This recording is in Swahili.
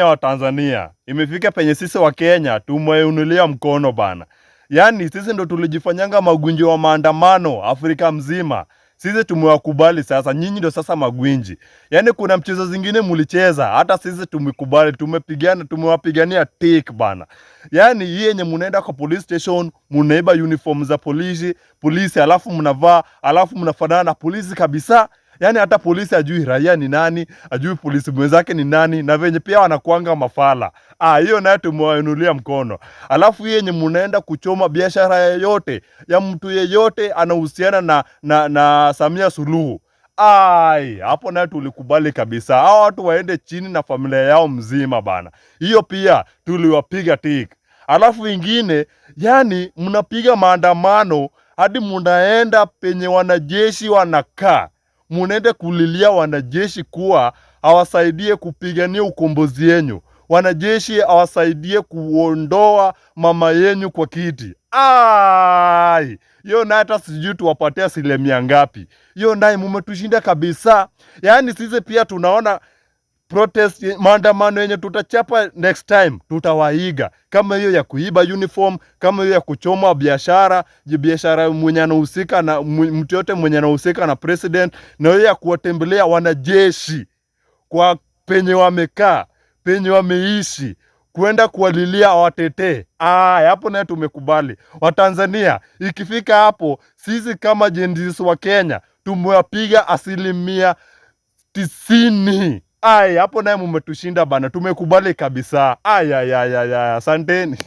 Watanzania. Imefika penye sisi wa Kenya tumeunulia mkono bana. Yaani sisi ndo tulijifanyanga magunji wa maandamano Afrika mzima. Sisi tumewakubali sasa, nyinyi ndo sasa magwinji. Yaani kuna mchezo zingine mulicheza, hata sisi tumekubali, tumewapigania tik bana. Yaani hii yenye munaenda kwa police station, munaiba uniform za polisi, alafu mnavaa, alafu mnafanana na polisi kabisa. Yaani hata polisi ajui raia ni nani, ajui polisi mwenzake ni nani, na venye pia wanakuanga mafala. Hiyo nayo tumewainulia mkono. Alafu hii yenye munaenda kuchoma biashara yoyote ya mtu yeyote anahusiana na Samia Suluhu. Hapo nayo tulikubali kabisa. Hao watu waende chini na familia yao mzima bana. Hiyo pia tuliwapiga tiki. Alafu ingine, yani mnapiga maandamano hadi munaenda penye wanajeshi wanakaa. Munaenda kulilia wanajeshi kuwa hawasaidie kupigania ukombozi yenu. Wanajeshi hawasaidie kuondoa mama yenyu kwa kiti. Hiyo naye hata sijui tuwapatia asilimia ngapi. Hiyo naye mumetushinda kabisa. Yaani sisi pia tunaona protest, maandamano yenye tutachapa next time tutawaiga, kama hiyo ya kuiba uniform, kama hiyo ya kuchoma biashara mwenye anahusika na mtu yote mwenye anahusika na president, na hiyo ya kuwatembelea wanajeshi kwa penye wamekaa, penye wameishi, kuenda kuwalilia watetee. Hapo naye tumekubali. Watanzania, ikifika hapo sisi kama jendisi wa Kenya tumewapiga 90%. Hapo naye mumetushinda bana, tumekubali kabisa. Asanteni.